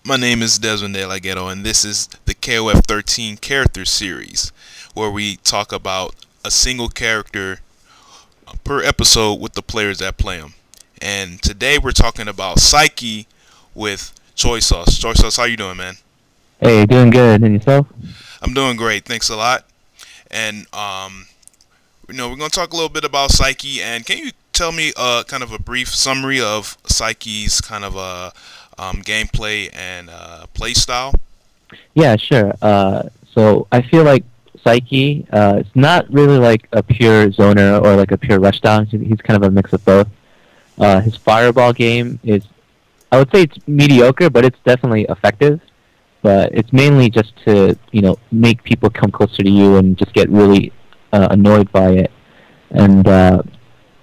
My name is Desmond De La Ghetto, and this is the KOF 13 character series, where we talk about a single character per episode with the players that play them. And today we're talking about Saiki with Choysauce. Choysauce, how you doing, man? Hey, doing good. And yourself? I'm doing great. Thanks a lot. And we're going to talk a little bit about Saiki. And can you tell me kind of a brief summary of Saiki's kind of gameplay and play style? Yeah, sure. So I feel like Saiki, it's not really like a pure zoner or like a pure rushdown. He's kind of a mix of both. His fireball game is, I would say it's mediocre, but it's definitely effective. But it's mainly just to, make people come closer to you and just get really annoyed by it. And,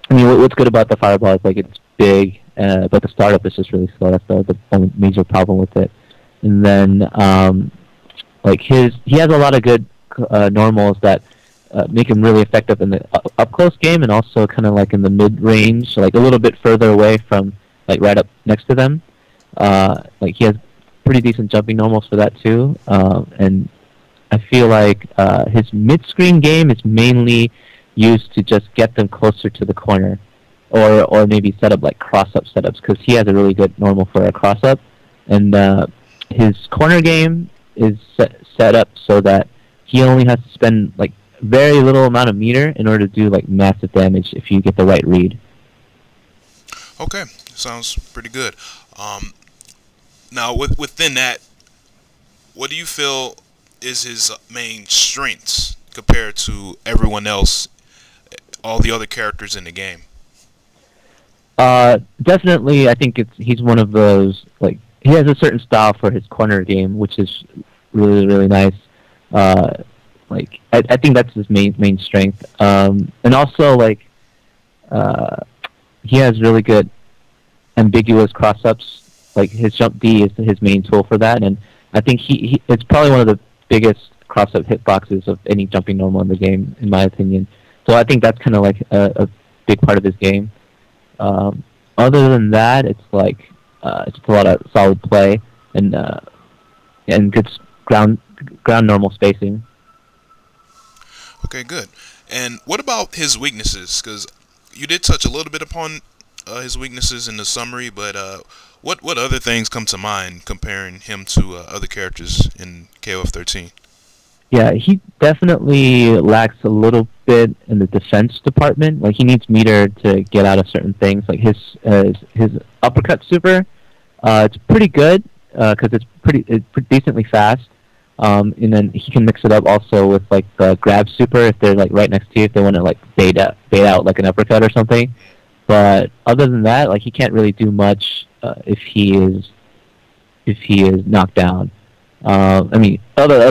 what's good about the fireball is, like, it's big, but the startup is just really slow. That's the only major problem with it. And then, he has a lot of good normals that make him really effective in the up-close game and also kind of, like, in the mid-range, like, a little bit further away from, like, right up next to them. He has pretty decent jumping normals for that too, and I feel like his mid-screen game is mainly used to just get them closer to the corner, or maybe set up like cross-up setups, because he has a really good normal for a cross-up, and his corner game is set up so that he only has to spend like very little amount of meter in order to do like massive damage if you get the right read. Okay, sounds pretty good. Now, within that, what do you feel is his main strengths compared to everyone else, all the other characters in the game? Definitely, I think he's one of those, like, he has a certain style for his corner game, which is really, really nice. I think that's his main strength. And also, he has really good ambiguous cross-ups. Like, his jump D is his main tool for that, and I think it's probably one of the biggest cross-up hitboxes of any jumping normal in the game, in my opinion. So I think that's kind of like a big part of his game. Other than that, it's like just a lot of solid play and good ground normal spacing. Okay, good. And what about his weaknesses? Because you did touch a little bit upon his weaknesses in the summary, but what other things come to mind comparing him to other characters in KOF 13? Yeah, he definitely lacks a little bit in the defense department. Like, he needs meter to get out of certain things. Like his uppercut super, it's pretty good because it's pretty decently fast. And then he can mix it up also with like the grab super if they're like right next to you, if they want to like bait out like an uppercut or something. But other than that, like, he can't really do much if he is knocked down. Other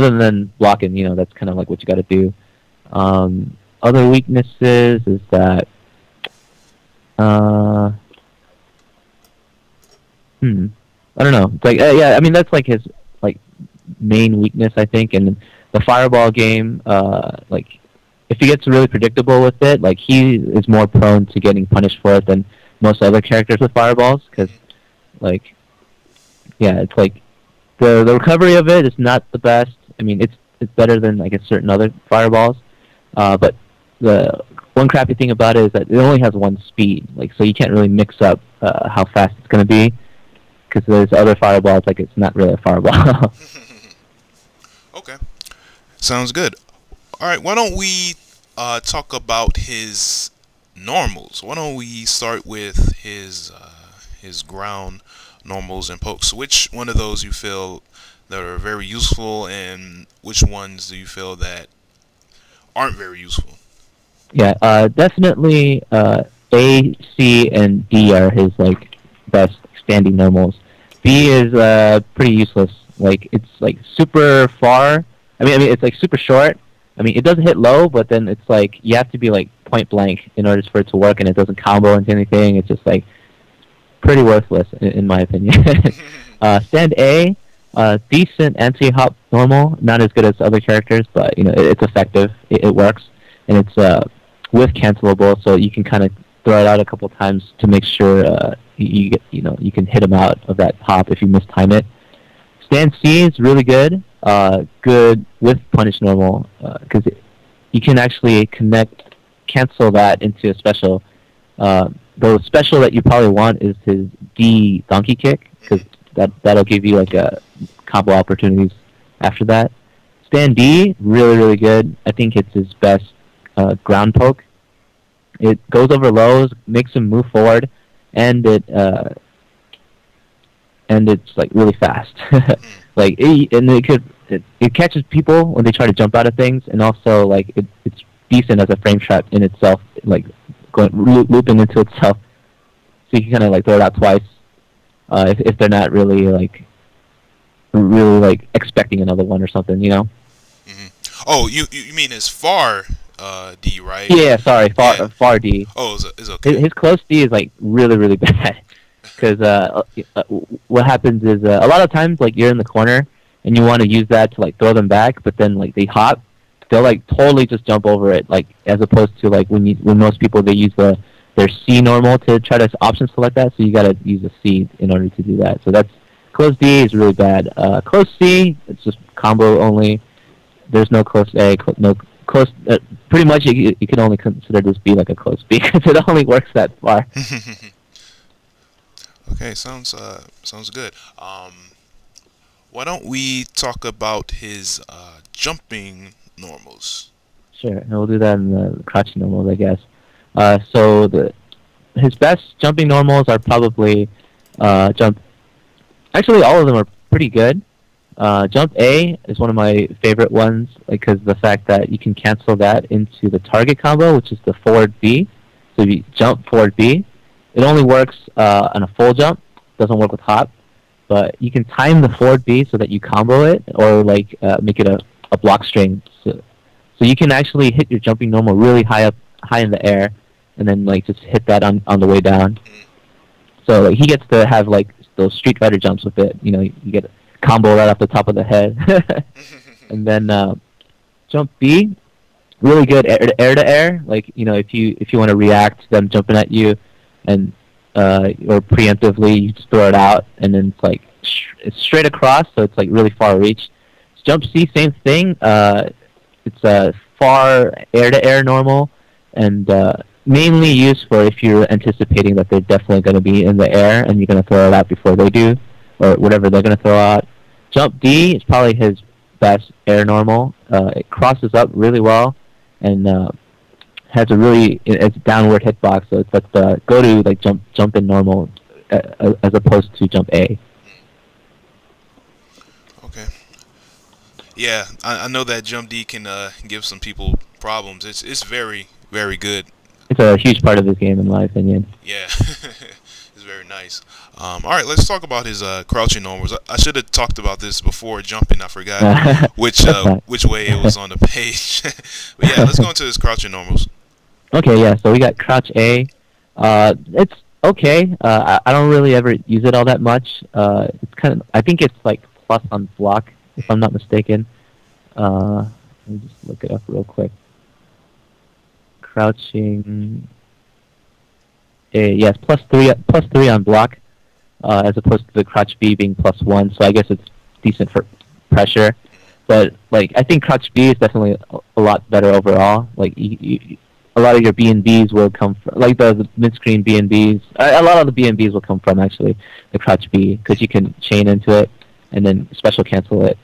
than blocking, that's kind of like what you got to do. Other weaknesses is that I don't know. It's like that's like his like main weakness, I think. And the fireball game, if he gets really predictable with it, like, he is more prone to getting punished for it than most other characters with fireballs, because, like, yeah, it's like the recovery of it is not the best. I mean, it's better than, I guess, certain other fireballs, but the one crappy thing about it is that it only has one speed, like, so you can't really mix up how fast it's going to be, because there's other fireballs, like, it's not really a fireball. Okay, sounds good. All right, why don't we talk about his normals? Why don't we start with his ground normals and pokes? Which one of those you feel that are very useful, and which ones do you feel that aren't very useful? Yeah, definitely A, C, and D are his like best standing normals. B is pretty useless. Like, it's like super far. I mean, it's like super short. I mean, it doesn't hit low, but then it's like you have to be like point blank in order for it to work, and it doesn't combo into anything. It's just like pretty worthless in my opinion. Stand A, decent anti-hop normal, not as good as other characters, but it's effective. It works, and it's with cancelable, so you can kind of throw it out a couple times to make sure you can hit him out of that hop if you mistime it. Stand C is really good. Good with punish normal because you can actually cancel that into a special. The special that you probably want is his D donkey kick because that'll give you like a combo opportunities after that. Stand D really good. I think it's his best ground poke. It goes over lows, makes him move forward, and it's like really fast. It catches people when they try to jump out of things, and also like it's decent as a frame trap in itself, like looping into itself. So you can kind of like throw it out twice if they're not really expecting another one or something, you know. Mm-hmm. Oh, you mean as far D, right? Yeah, sorry, far D. Oh, it's okay. His close D is like really bad. Because what happens is a lot of times like you're in the corner and you want to use that to like throw them back, but then like they hop, they'll like totally just jump over it. Like as opposed to like when most people they use their C normal to try to option select that, so you got to use a C in order to do that. So that's close D is really bad. Close C, it's just combo only. There's no close A, no close. Pretty much you can only consider this B like a close B because it only works that far. Okay, sounds good. Why don't we talk about his jumping normals? Sure, and we'll do that in the crouching normals, I guess. So his best jumping normals are probably jump. Actually, all of them are pretty good. Jump A is one of my favorite ones because the fact that you can cancel that into the target combo, which is the forward B. So if you jump forward B, it only works on a full jump. Doesn't work with hop, but you can time the forward B so that you combo it or like make it a block string. So you can actually hit your jumping normal really high in the air, and then like just hit that on the way down. So like, he gets to have like those Street Fighter jumps with it. You know, you get a combo right off the top of the head, and then jump B, really good air to air. Like you know, if you want to react to them jumping at you, and or preemptively, you just throw it out, and then it's like it's straight across, so it's like really far reach. Jump C, same thing. It's a far air to air normal, and mainly used for if you're anticipating that they're definitely going to be in the air and you're going to throw it out before they do, or whatever they're going to throw out. Jump D is probably his best air normal. It crosses up really well, and has it's downward hitbox, so it's like the go-to like jump in normal as opposed to jump A. Okay. Yeah, I know that jump D can give some people problems. It's very good. It's a huge part of this game, in my opinion. Yeah, it's very nice. All right, let's talk about his crouching normals. I should have talked about this before jumping. I forgot which way it was on the page. But yeah, let's go into his crouching normals. Okay, yeah. So we got crouch A. It's okay. I don't really ever use it all that much. It's I think it's like plus on block, if I'm not mistaken. Let me just look it up real quick. Crouching A, yes, plus three on block, as opposed to the crouch B being +1. So I guess it's decent for pressure. But like I think crouch B is definitely a lot better overall. Like a lot of your B&Bs will come from, like the mid-screen B&Bs. A lot of the B&Bs will come from actually the crouch B because you can chain into it and then special cancel it.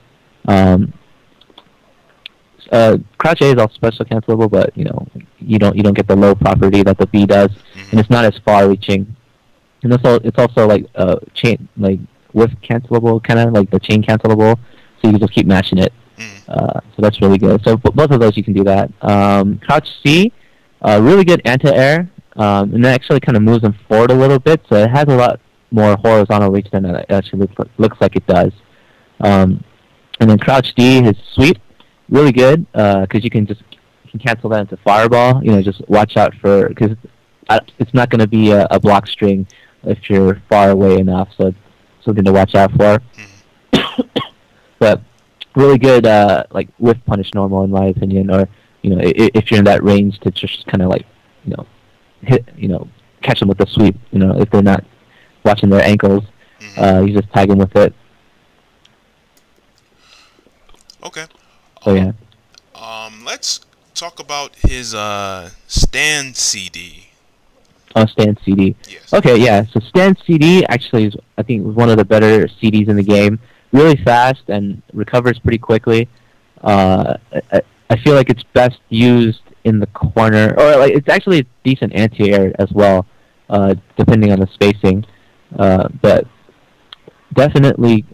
Crouch A is also special cancelable, but you know you don't get the low property that the B does, and it's not as far-reaching. And it's also like chain like whiff cancelable, kind of like the chain cancelable, so you can just keep mashing it. So that's really good. So both of those you can do that. Crouch C, really good anti-air, and that actually kind of moves them forward a little bit, so it has a lot more horizontal reach than it actually looks like it does. And then Crouch D is sweep, really good, because you can cancel that into Fireball. You know, just watch out for, because it's not going to be a block string if you're far away enough, so it's something to watch out for. But really good, like whiff punish normal in my opinion, or you know, if you're in that range to just kind of like, you know, hit, you know, catch them with the sweep. You know, if they're not watching their ankles, you just tag them with it. Okay. So yeah. Let's talk about his stand CD. Oh, Stand CD. Yes. Okay, yeah. So Stand CD actually is, I think, one of the better CDs in the game. Really fast and recovers pretty quickly. I feel like it's best used in the corner, or like it's actually a decent anti-air as well, depending on the spacing. But definitely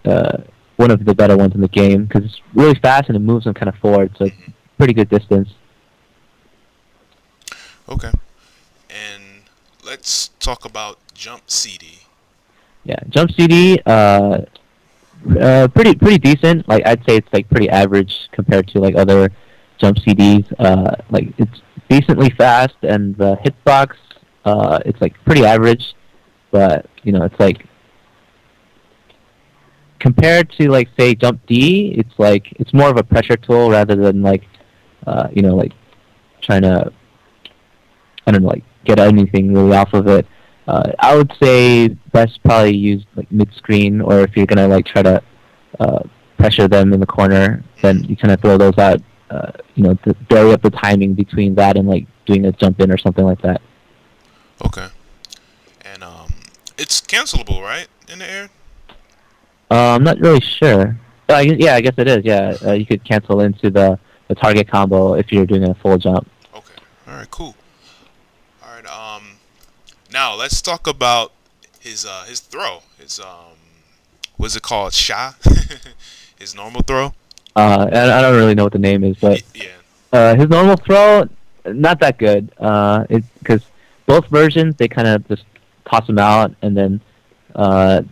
one of the better ones in the game because it's really fast and it moves them kind of forward, so it's pretty good distance. Okay. And let's talk about Jump CD. Yeah, Jump CD, pretty decent. Like I'd say it's like pretty average compared to like other Jump CDs. Like it's decently fast, and the hitbox, it's like pretty average. But it's like compared to like say Jump D, it's more of a pressure tool rather than like like trying to, I don't know, like get anything really off of it. I would say best probably use like mid screen, or if you're gonna like try to pressure them in the corner, then you kind of throw those out. To vary up the timing between that and like doing a jump in or something like that. Okay. And it's cancelable, right, in the air? I'm not really sure. Yeah, I guess it is. Yeah, you could cancel into the target combo if you're doing a full jump. Okay. All right. Cool. All right. Now let's talk about his throw. His what's it called? Sha. His normal throw. I don't really know what the name is, but Yeah. his normal throw, not that good. It's because both versions they kind of just toss him out and then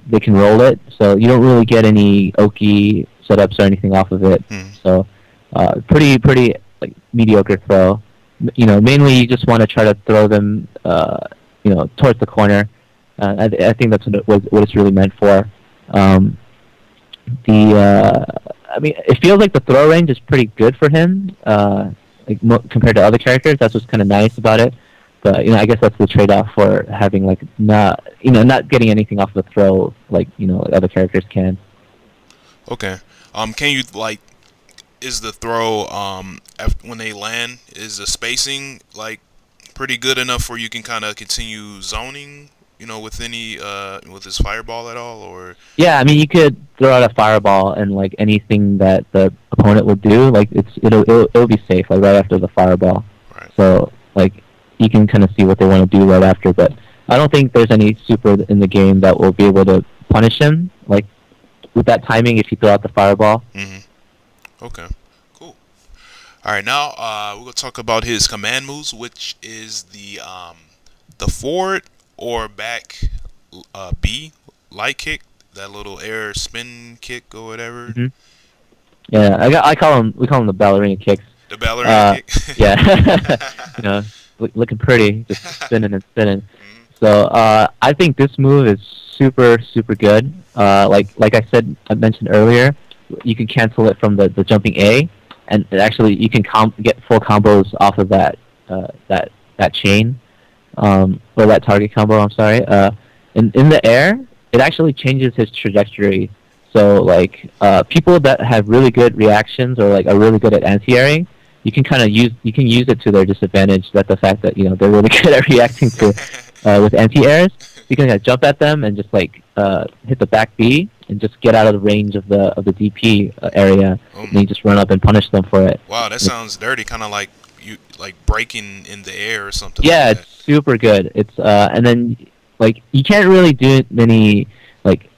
they can roll it, so you don't really get any Oki setups or anything off of it. So pretty like mediocre throw. Mainly you just want to try to throw them towards the corner. I think that's what it's really meant for. I mean, it feels like the throw range is pretty good for him, like compared to other characters. That's what's kind of nice about it. But I guess that's the trade-off for having like not getting anything off the throw like other characters can. Okay. Can you like? Is the throw when they land, is the spacing like pretty good enough where you can kind of continue zoning? With any with his fireball at all, or? Yeah, I mean, you could throw out a fireball and like anything that the opponent would do, like it'll be safe like right after the fireball. Right. So like you can kind of see what they want to do right after, but I don't think there's any super in the game that will be able to punish him like with that timing if you throw out the fireball. Okay. Cool. All right. Now we're gonna talk about his command moves, which is the forward or back B light kick, that little air spin kick or whatever. Yeah, we call them the ballerina kicks. The ballerina kick. Yeah, looking pretty, just spinning and spinning. So I think this move is super good. Like I mentioned earlier, you can cancel it from the jumping A, and actually you can get full combos off of that chain. Or that target combo, I'm sorry. In the air, it actually changes his trajectory. So like people that have really good reactions or like are really good at anti-airing, you can use it to their disadvantage. That the fact that they're really good at reacting to with anti-airs, you can jump at them and just like hit the back B and just get out of the range of the DP area, and you just run up and punish them for it. Wow, that sounds dirty. Kind of like you breaking in the air or something. Yeah, like that. It's super good. It's and then like you can't really do many like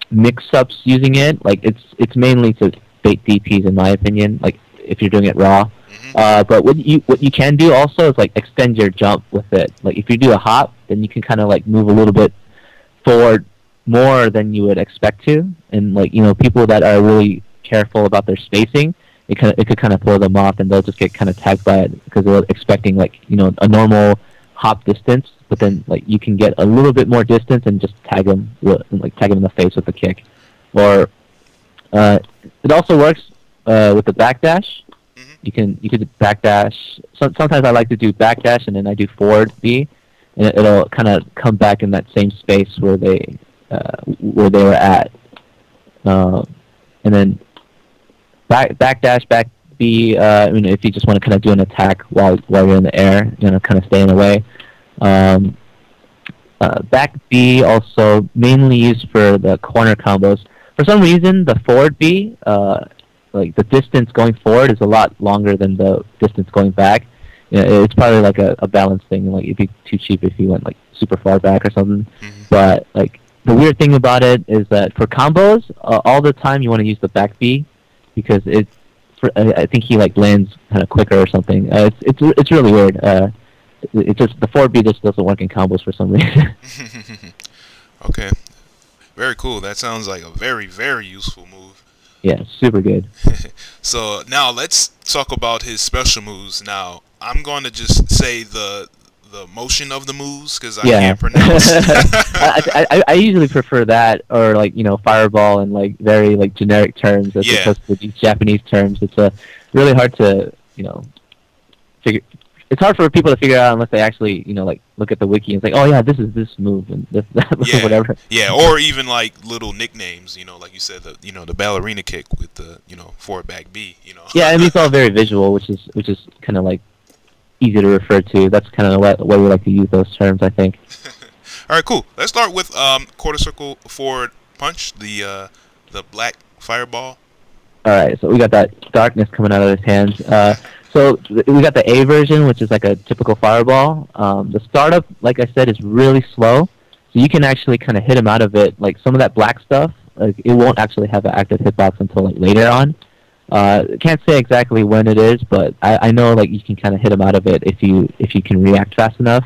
mix-ups using it. Like it's mainly to bait DPs in my opinion. Like if you're doing it raw. But what you can do also is like extend your jump with it. Like if you do a hop, then you can kind of like move a little bit forward more than you would expect to, and like people that are really careful about their spacing, it could kind of throw them off, and they'll just get kind of tagged by it because they're expecting like a normal hop distance, but then like you can get a little bit more distance and just tag them in the face with the kick, or it also works with the backdash. You could backdash. Sometimes I like to do backdash and then I do forward B, and it'll kind of come back in that same space where they were at, and then back dash, back B. If you just want to kind of do an attack while you're in the air, kind of staying away. Back B also mainly used for the corner combos. For some reason, the forward B, like the distance going forward, is a lot longer than the distance going back. It's probably like a balance thing. Like it'd be too cheap if you went like super far back or something. Mm-hmm. But like the weird thing about it is that for combos, all the time you want to use the back B because I think he like lands kind of quicker or something. It's really weird. It just the forward B just doesn't work in combos for some reason. Okay, very cool. That sounds like a very, very useful move. Yeah, super good. So now let's talk about his special moves. Now I'm going to just say the motion of the moves because I can't pronounce. I usually prefer that or like fireball and like very like generic terms as opposed to these Japanese terms. It's really hard to figure. It's hard for people to figure out unless they actually, like look at the wiki and it's like, oh yeah, this is this move and this that whatever. Yeah, or even like little nicknames, like you said, the ballerina kick with the, forward back B, Yeah, it's all very visual, which is kind of like easy to refer to. That's kind of the way we like to use those terms, I think. All right, cool. Let's start with quarter circle forward punch, the black fireball. All right, so we got that darkness coming out of his hands. So we got the A version, which is like a typical fireball. The startup, like I said, is really slow, so you can actually kind of hit him out of it. Like some of that black stuff, like it won't actually have an active hitbox until like later on. Can't say exactly when it is, but I know like you can kind of hit him out of it if you can react fast enough.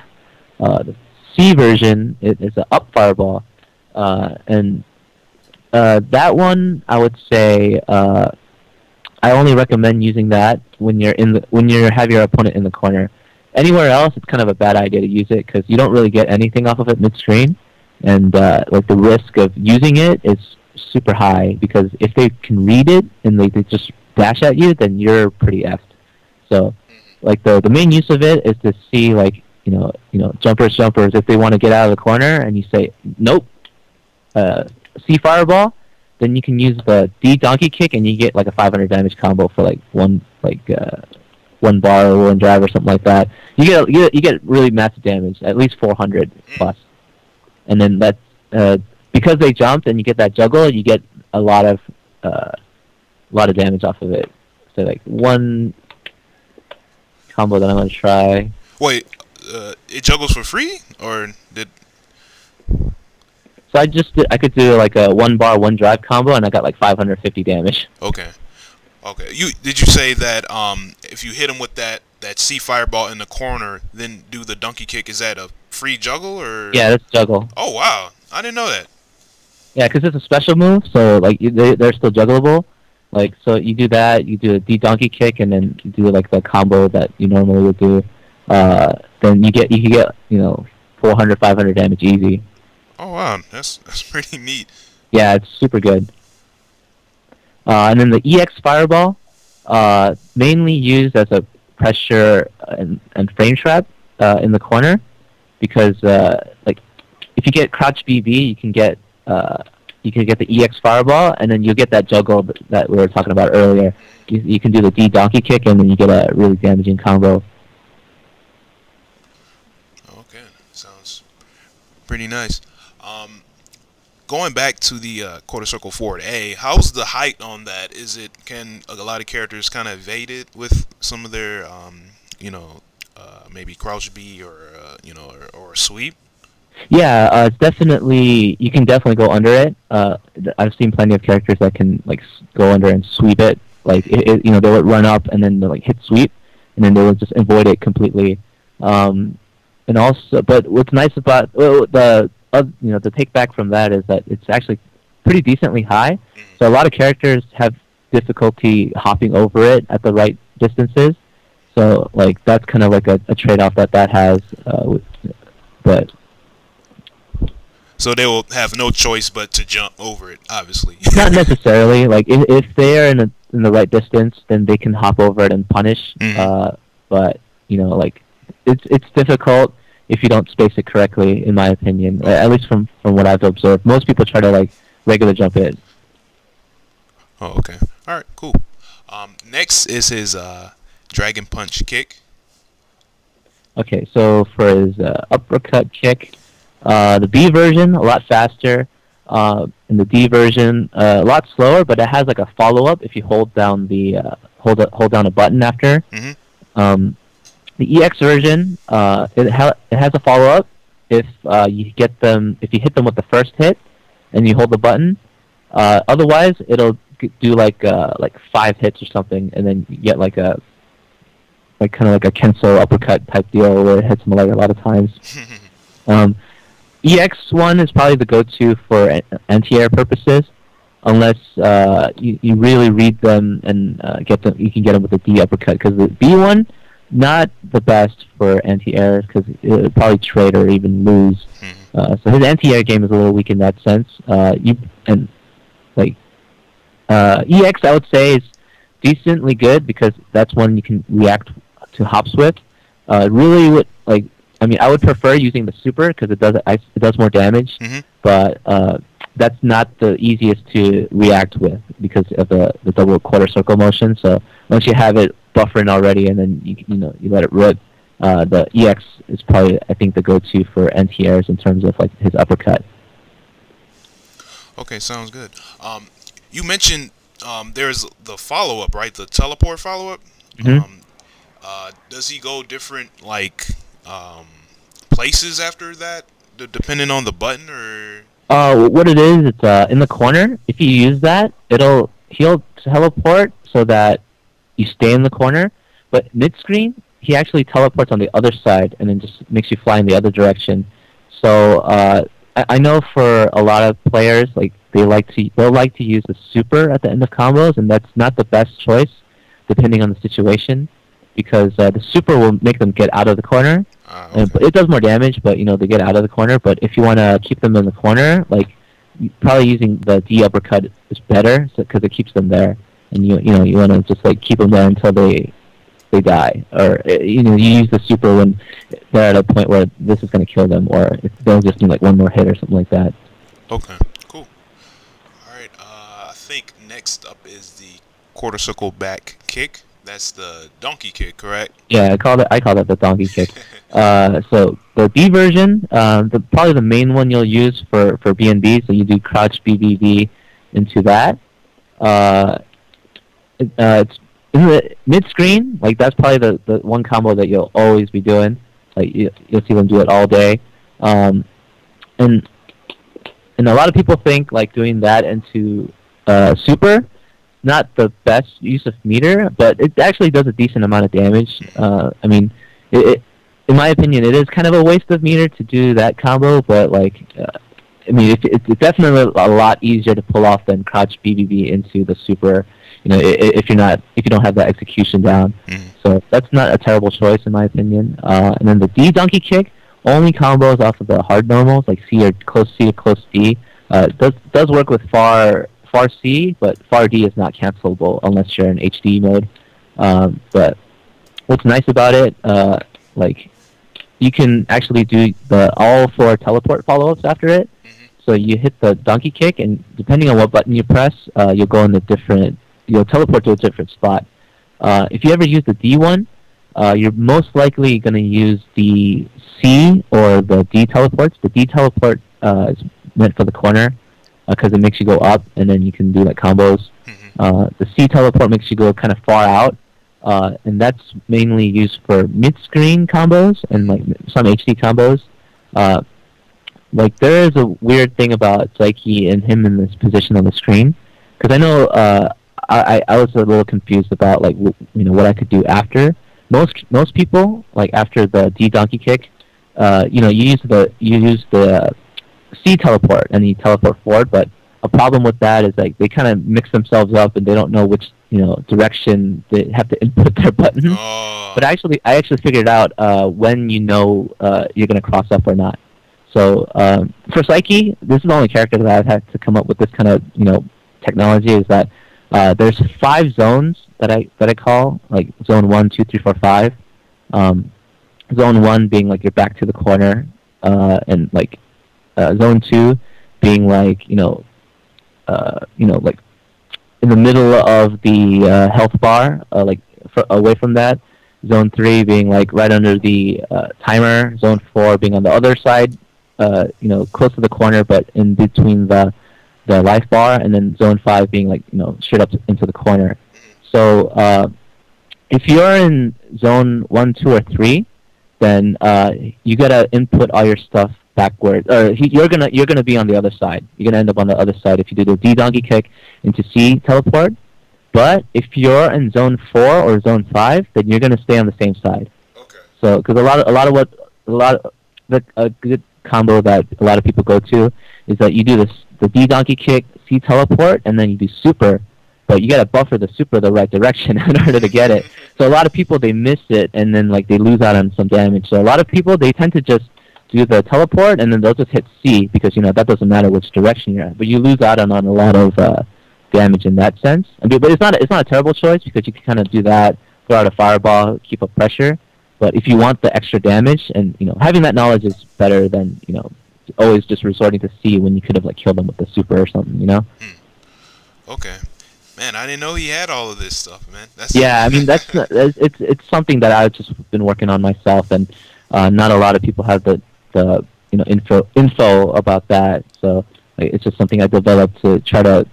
The C version is an up fireball, and that one I would say. I only recommend using that when you have your opponent in the corner. Anywhere else, it's kind of a bad idea to use it because you don't really get anything off of it mid-screen, and like the risk of using it is super high because if they can read it and they just dash at you, then you're pretty effed. So, like the main use of it is to see like jumpers if they want to get out of the corner and you say nope, C fireball. Then you can use the D donkey kick and you get like a 500 damage combo for like one bar or one drive or something like that. You get really massive damage, at least 400 plus. And then that's because they jumped and you get that juggle, you get a lot of damage off of it. So like one combo that I'm gonna try. Wait, it juggles for free or did? So I could do like a one bar, one drive combo, and I got like 550 damage. Okay. Did you say that if you hit him with that C fireball in the corner, then do the donkey kick? Is that a free juggle or? Yeah, that's juggle. Oh wow, I didn't know that. Yeah, because it's a special move, so like they're still juggleable. Like so, you do that, you do a D donkey kick, and then you do like the combo that you normally would do. Then you can get 400, 500 damage easy. Oh wow, that's pretty neat. Yeah, it's super good. And then the EX Fireball, mainly used as a pressure and frame trap in the corner, because like if you get crouch BB, you can get the EX Fireball, and then you'll get that juggle that we were talking about earlier. You can do the D donkey kick, and then you get a really damaging combo. Okay, sounds pretty nice. Going back to the quarter circle forward A, how's the height on that? Can a lot of characters kind of evade it with some of their maybe crouch B or or sweep? Yeah, you can definitely go under it. I've seen plenty of characters that can like go under and sweep it. Like they would run up and then like hit sweep, and then they would just avoid it completely. And also, but what's nice about the take back from that is that it's actually pretty decently high. So a lot of characters have difficulty hopping over it at the right distances. So like that's kind of like a trade-off that has. But so they will have no choice but to jump over it, obviously. Not necessarily. Like if they are in the right distance, then they can hop over it and punish. But like it's difficult if you don't space it correctly, in my opinion. At least from what I've observed, most people try to like regular jump it. Oh, okay. All right, cool. Next is his Dragon Punch kick. Okay, so for his uppercut kick, the B version a lot faster, and the D version a lot slower, but it has like a follow up if you hold down the hold down a button after. Mm-hmm. The EX version it has a follow up if you hit them with the first hit and you hold the button. Otherwise, it'll do like 5 hits or something, and then you get like kind of like a Kenso uppercut type deal where it hits him like a lot of times. EX1 is probably the go-to for anti-air purposes, unless you really read them and get them. You can get them with the D uppercut, because the B1 not the best for anti-air, because it would probably trade or even lose. So his anti-air game is a little weak in that sense. EX I would say is decently good, because that's one you can react to hops with. Really would I would prefer using the super, because it does more damage, but that's not the easiest to react with because of the double quarter circle motion. So once you have it buffering already, and then you let it rip, the EX is probably, I think, the go-to for anti-airs in terms of like his uppercut. Okay, sounds good. You mentioned there's the follow-up, right? The teleport follow-up. Does he go different places after that, depending on the button, or? What it is, it's in the corner. If you use that, he'll teleport so that you stay in the corner. But mid-screen, he actually teleports on the other side and then just makes you fly in the other direction. So I know for a lot of players, they'll like to use the super at the end of combos, and that's not the best choice, depending on the situation, because the super will make them get out of the corner. Okay. It does more damage, but they get out of the corner. But if you want to keep them in the corner, probably using the D uppercut is better, because it keeps them there, and you want to just keep them there until they die, or you use the super when they're at a point where this is going to kill them, or if they'll just need one more hit or something like that. Okay, cool. All right, I think next up is the quarter circle back kick. That's the donkey kick, correct? Yeah, I call that the donkey kick. So the B version, probably the main one you'll use for BNB. So you do crouch BBB into that. It's in the mid screen. That's probably the one combo that you'll always be doing. You'll see them do it all day. And a lot of people think doing that into super, not the best use of meter, but it actually does a decent amount of damage. In my opinion, it is kind of a waste of meter to do that combo, but it's definitely a lot easier to pull off than crouch BBB into the super. If you don't have that execution down. So that's not a terrible choice in my opinion. And then the D donkey kick only combos off of the hard normals, like C or close C or close D. Does work with far C, but far D is not cancelable unless you're in HD mode. But what's nice about it, you can actually do all 4 teleport follow-ups after it. So you hit the donkey kick, and depending on what button you press, you'll go in you'll teleport to a different spot. If you ever use the D one, you're most likely going to use the C or the D teleports. The D teleport is meant for the corner, because it makes you go up, and then you can do combos. The C teleport makes you go kind of far out, and that's mainly used for mid-screen combos and some HD combos. There is a weird thing about Saiki and him in this position on the screen, because I know I was a little confused about what I could do after. Most people, after the D donkey kick, you use the C teleport and you teleport forward, but a problem with that is they kind of mix themselves up and they don't know which direction they have to input their button. But I actually figured out when you're going to cross up or not. So for Saiki, this is the only character that I've had to come up with this kind of technology, is that there's 5 zones that I call zone 1, 2, 3, 4, 5. Zone 1 being your back to the corner, and zone 2 being in the middle of the health bar, like away from that. Zone 3 being like right under the timer. Zone 4 being on the other side, close to the corner, but in between the life bar, and then Zone 5 being like straight up into the corner. So if you're in Zone 1, 2, or 3, then you gotta input all your stuff backwards, or you're gonna be on the other side. You're gonna end up on the other side if you do the D donkey kick into C teleport. But if you're in Zone 4 or Zone 5, then you're gonna stay on the same side. Okay. So because a good combo that a lot of people go to is that you do the D donkey kick, C teleport, and then you do super. But you gotta buffer the super the right direction in order to get it. So a lot of people they miss it and then like they lose out on some damage. So a lot of people they tend to just do the teleport and then they'll just hit C because that doesn't matter which direction you're at. But you lose out on a lot of damage in that sense. But it's not a terrible choice because you can kind of do that, throw out a fireball, keep up pressure. But if you want the extra damage, and having that knowledge is better than always just resorting to C when you could have like killed them with the super or something. Okay. Man, I didn't know he had all of this stuff, man. Yeah, I mean it's something that I've just been working on myself, and not a lot of people have the info about that. So it's just something I developed to try to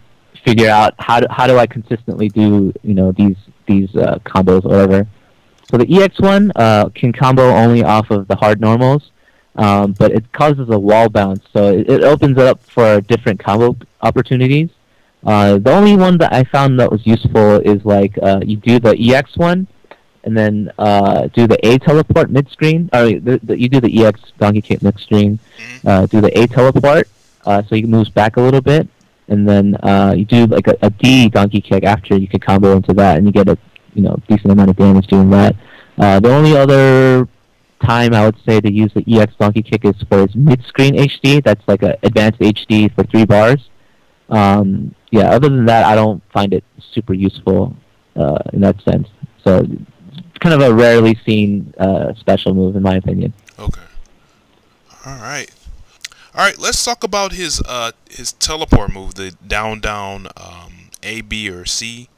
figure out how do I consistently do these combos or whatever. So the EX one can combo only off of the hard normals, but it causes a wall bounce, so it opens it up for different combo opportunities. The only one that I found that was useful is like you do the EX one, and then do the A teleport mid screen. Or you do the EX donkey kick mid screen. Do the A teleport, so he moves back a little bit, and then you do like a D donkey kick after you can combo into that, and you get a decent amount of damage doing that. The only other time I would say to use the EX donkey kick is for his mid screen HD. That's like a advanced HD for 3 bars. Yeah, other than that, I don't find it super useful in that sense. So it's kind of a rarely seen special move, in my opinion. Okay. All right. Let's talk about his teleport move, the down A, B, or C,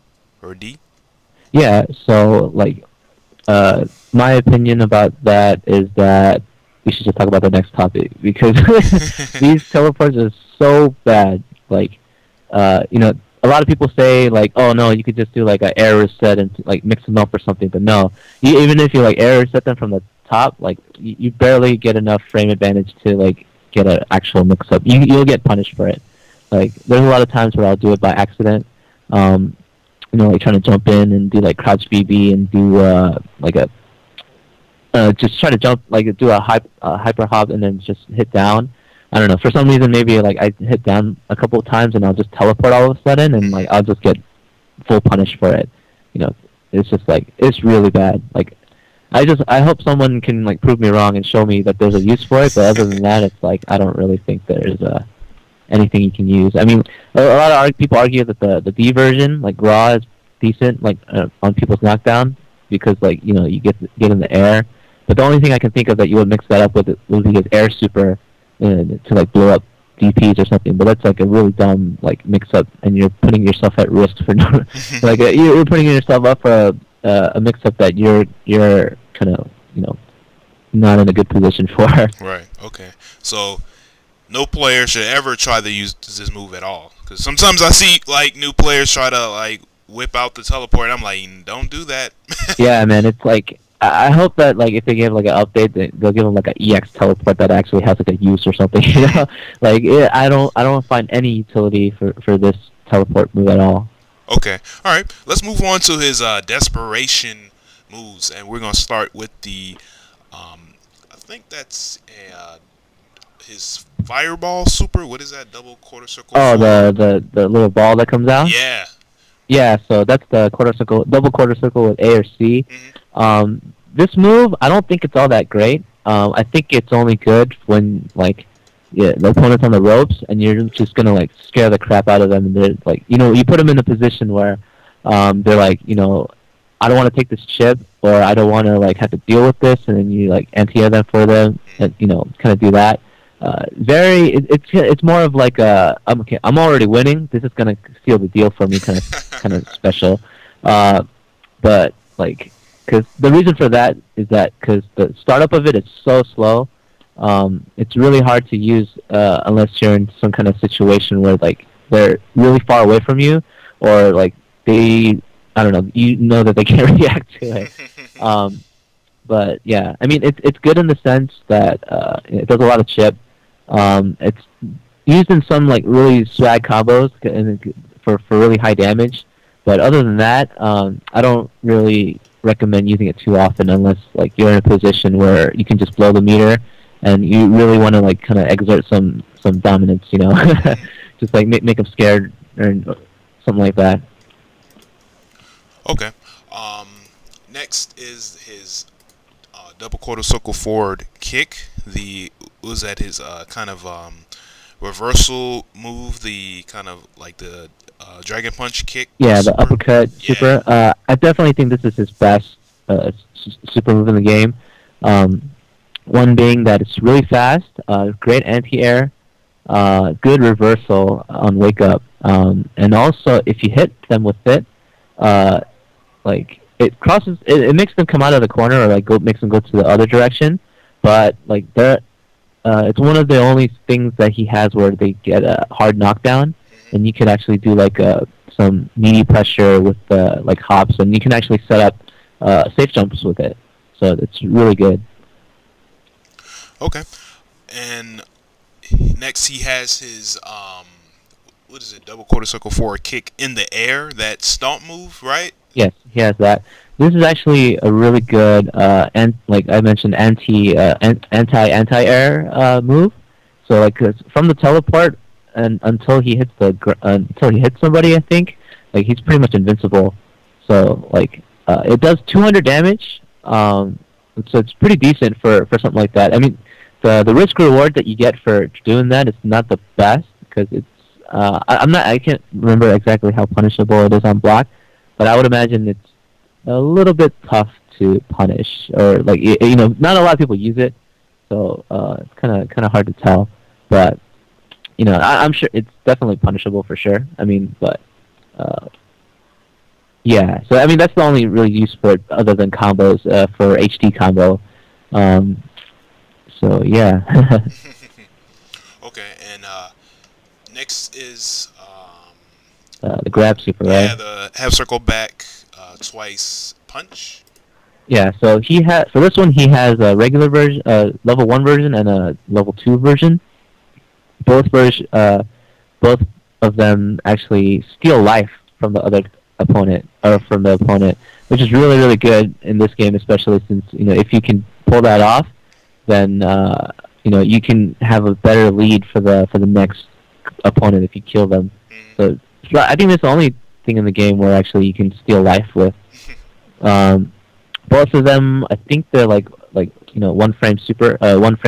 or D. Yeah. So like, my opinion about that is that we should just talk about the next topic because these teleports are so bad. Like. A lot of people say like, oh no, you could just do like an air reset and like mix them up or something, but no. Even if you like air reset them from the top, like you barely get enough frame advantage to like get an actual mix up. You'll get punished for it. Like there's a lot of times where I'll do it by accident. Like trying to jump in and do like crouch BB and do like a just try to jump like do a hyper hop and then just hit down. I don't know. For some reason, maybe like I hit down a couple of times and I'll just teleport all of a sudden, and like I'll just get full punish for it. It's just like it's really bad. Like I hope someone can like prove me wrong and show me that there's a use for it. But other than that, it's like I don't really think there's anything you can use. I mean, a lot of people argue that the D version, like raw, is decent, like on people's knockdown because like you get in the air. But the only thing I can think of that you would mix that up with would be his air super. To like blow up DPs or something, but that's like a really dumb like mix-up, and you're putting yourself at risk for no. Like you're putting yourself up for a mix-up that you're kind of not in a good position for. Right. Okay. So no player should ever try to use this move at all, because sometimes I see like new players try to like whip out the teleport, and I'm like, don't do that. Yeah, man. It's like. I hope that like if they give like an update, they'll give them like an EX teleport that actually has like a use or something. Like I don't find any utility for this teleport move at all. Okay, all right. Let's move on to his desperation moves, and we're gonna start with the I think that's his fireball super. What is that? Double quarter circle. Oh, the little ball that comes out. Yeah. Yeah, so that's the double quarter circle with A or C. This move, I don't think it's all that great. I think it's only good when like the opponent's on the ropes and you're just gonna like scare the crap out of them, and they're like, you put them in a position where they're like, I don't want to take this chip, or I don't want to like have to deal with this, and then you like anti-air them for them, and kind of do that. It's more of like okay, I'm already winning. This is gonna seal the deal for me, kind of special. But like, because the reason for that is that because the startup of it is so slow. It's really hard to use unless you're in some kind of situation where like they're really far away from you, or like I don't know, you know that they can't react to it. But yeah, I mean it's good in the sense that it does a lot of chip. It's used in some like really swag combos for really high damage. But other than that, I don't really recommend using it too often unless like you're in a position where you can just blow the meter and you really want to like kind of exert some dominance, you know, just like make them scared or something like that. Okay. Next is his double quarter circle forward kick. Was that his kind of reversal move? The kind of like the dragon punch kick. Yeah, the uppercut super. I definitely think this is his best super move in the game. One being that it's really fast, great anti-air, good reversal on wake up, and also if you hit them with it, like it makes them come out of the corner or like makes them go to the other direction. But like it's one of the only things that he has where they get a hard knockdown, and you can actually do like some meaty pressure with like hops, and you can actually set up safe jumps with it. So it's really good. Okay, and next he has his what is it? Double quarter circle forward kick in the air. That stomp move, right? Yes, he has that. This is actually a really good and like I mentioned, anti-air move. So like from the teleport and until he hits somebody, I think like he's pretty much invincible. So like it does 200 damage. So it's pretty decent for something like that. I mean, the risk reward that you get for doing that is not the best because it's I can't remember exactly how punishable it is on block, but I would imagine it's a little bit tough to punish, or like you know, not a lot of people use it, so it's kind of hard to tell. But you know, I'm sure it's definitely punishable for sure. I mean, but yeah. So I mean, that's the only really use for it other than combos for HD combo. So yeah. Okay, and next is the grab super, right? Yeah, the half circle back twice punch. Yeah, so for this one he has a regular version, level 1 version, and a level 2 version. Both of them actually steal life from the other opponent, which is really really good in this game, especially since you know if you can pull that off, then you know you can have a better lead for the next opponent if you kill them. So I think that's the only thing in the game where actually you can steal life with. Both of them, I think they're like you know one frame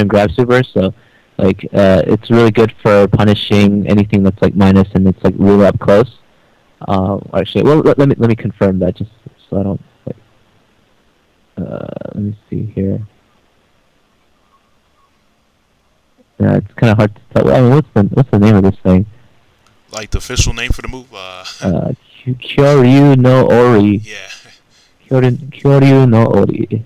grab super. So like it's really good for punishing anything that's like minus and it's like really up close. Actually, well let me confirm that just so I don't like. Let me see here. Yeah, it's kind of hard to tell. I mean, what's the name of this thing? Like the official name for the move? Kyoryu no Ori. Yeah. Kyoryu no Ori.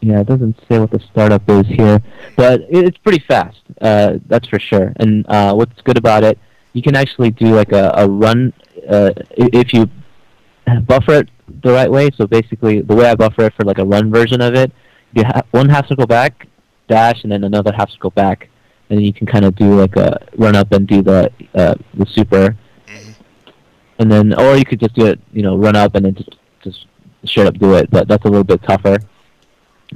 Yeah, it doesn't say what the startup is here, but it's pretty fast. That's for sure. And what's good about it, you can actually do like a run if you buffer it the right way. So basically, the way I buffer it for like a run version of it, you have one half circle back, dash, and then another half circle back, and then you can kind of do like a run up and do the super, and then or you could just do it, you know, run up and then just straight up do it. But that's a little bit tougher.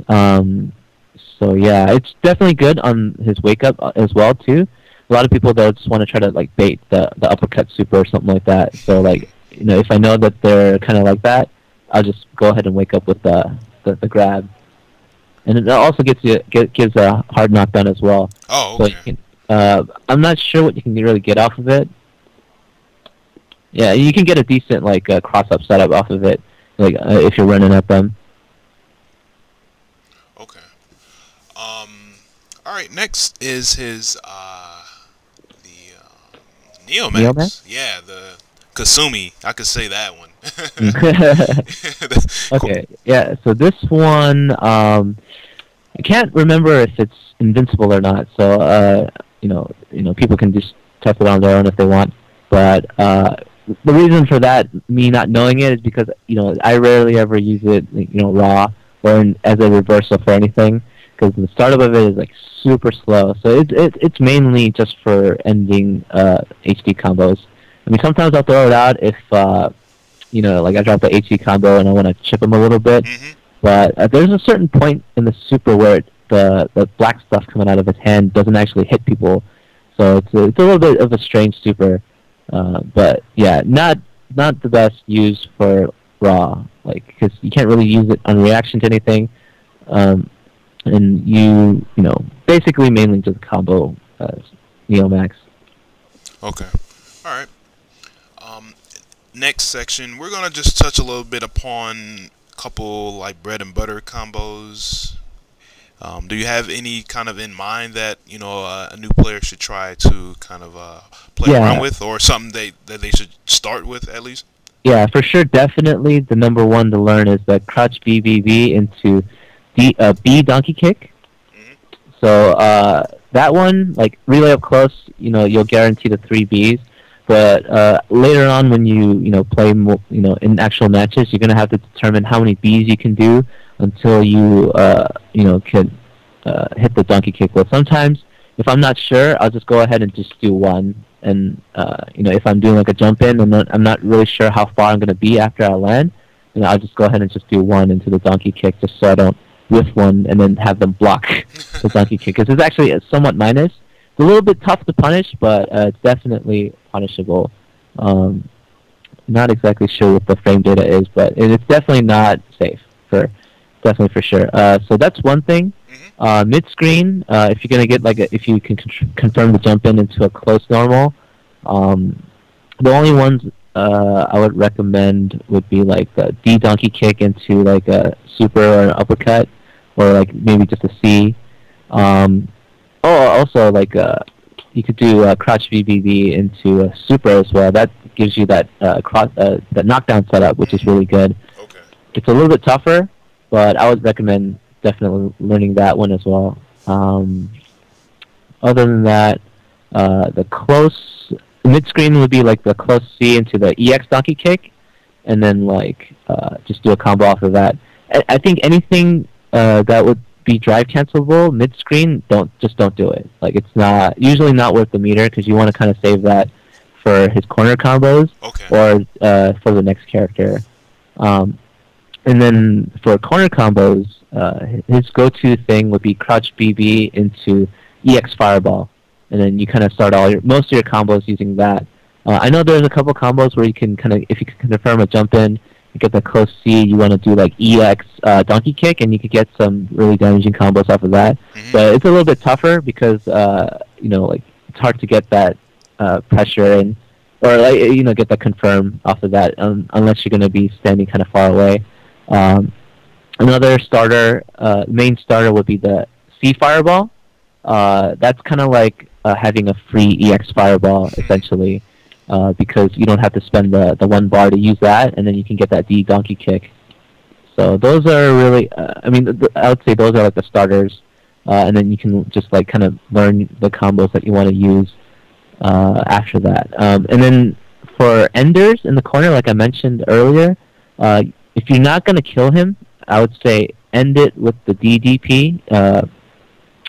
So yeah, it's definitely good on his wake up as well too. A lot of people they'll just want to try to like bait the uppercut super or something like that. So like you know, if I know that they're kind of like that, I'll just go ahead and wake up with the grab, and it also gives a hard knockdown as well. Oh, okay. So you can, I'm not sure what you can really get off of it. Yeah, you can get a decent like cross up setup off of it, like if you're running at them. All right, next is his the Neoman? Neomax. Yeah, the Kasumi. I could say that one. Cool. Okay, yeah. So this one, I can't remember if it's invincible or not. So, people can just test it on their own if they want. But the reason for that, me not knowing it, is because I rarely ever use it, raw or as a reversal for anything. Because the startup of it is like super slow. So it's mainly just for ending HD combos. I mean, sometimes I'll throw it out if like I drop the HD combo and I want to chip him a little bit. Hmm. But there's a certain point in the super where the black stuff coming out of his hand doesn't actually hit people. So it's a little bit of a strange super. But yeah, not the best used for raw, like because you can't really use it on reaction to anything. And basically mainly just combo Neomax. Okay. All right. Um, Next section, we're gonna just touch a little bit upon a couple like bread and butter combos. Do you have any kind of in mind that a new player should try to kind of play around Yeah, with, or something that they should start with at least? yeah, for sure. Definitely, the number one to learn is the crouch BBB into B donkey kick. Hmm. So that one, like really up close, you'll guarantee the three Bs. But later on, when you play in actual matches, you're gonna have to determine how many Bs you can do until you can hit the donkey kick. Well, sometimes if I'm not sure, I'll just go ahead and just do one. And if I'm doing like a jump in and I'm not really sure how far I'm gonna be after I land, I'll just go ahead and just do one into the donkey kick, just so I don't whiff one and then have them block the donkey kick. Because it's actually somewhat minus. It's a little bit tough to punish, but it's definitely punishable. Not exactly sure what the frame data is, but it's definitely not safe definitely for sure. So that's one thing. Hmm. Mid screen, if you're gonna get if you can confirm the jump in into a close normal, the only ones I would recommend would be like the D donkey kick into like a super or an uppercut, or like maybe just a C. Also like you could do crouch VBB into a super as well. That gives you that that knockdown setup, which is really good. Okay. It's a little bit tougher, but I would recommend definitely learning that one as well. Other than that, the close mid screen would be like the close C into the EX donkey kick, and then like just do a combo off of that. I think anything that would be drive cancelable mid screen, don't do it. Like it's usually not worth the meter, because you want to kind of save that for his corner combos Okay. or for the next character. And then for corner combos, his go-to thing would be crouch BB into EX Fireball, and then you kind of start most of your combos using that. I know there's a couple combos where you can if you can confirm a jump in, you get the close C, you want to do like EX donkey kick, and you could get some really damaging combos off of that. Hmm. But it's a little bit tougher because like it's hard to get that pressure in, or like get that confirm off of that unless you're going to be standing kind of far away. Another main starter would be the C Fireball. That's kind of like having a free EX Fireball, essentially, because you don't have to spend the one bar to use that, and then you can get that D donkey kick. So those are really, I would say those are like the starters, and then you can just like kind of learn the combos that you want to use after that. And then for enders in the corner, like I mentioned earlier, if you're not going to kill him, I would say end it with the DDP.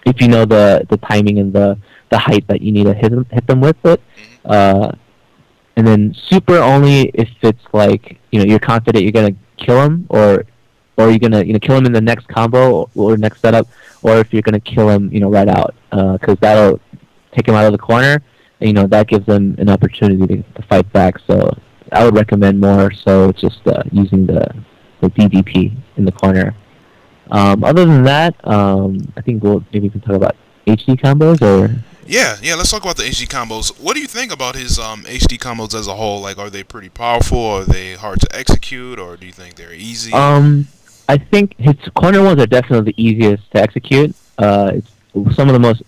If you know the timing and the height that you need to hit them with it. And then super only if it's like you're confident you're gonna kill him, or you're gonna kill him in the next combo or next setup, or if you're gonna kill him right out, because that'll take him out of the corner. And, that gives them an opportunity to fight back. So I would recommend more so just using the DDP in the corner. Other than that, I think maybe we can talk about HD combos or. Yeah, let's talk about the HD combos. What do you think about his HD combos as a whole? Like, are they pretty powerful? Are they hard to execute, or do you think they're easy? I think his corner ones are definitely the easiest to execute. It's some of the most.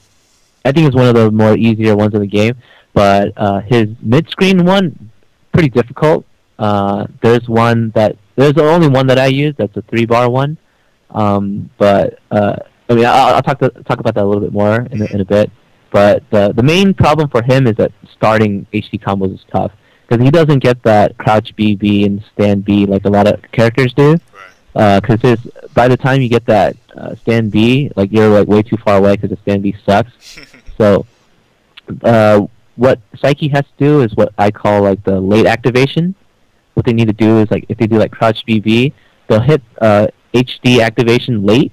I think it's one of the more easier ones in the game. But his mid-screen one, pretty difficult. There's the only one that I use. That's a 3-bar one. But I mean, I'll talk about that a little bit more in a bit. But the main problem for him is that starting HD combos is tough because he doesn't get that crouch BB and stand B like a lot of characters do. Because by the time you get that stand B, like you're like way too far away because the stand B sucks. So what Saiki has to do is what I call like the late activation. What they need to do is like if they do like crouch BB, they'll hit HD activation late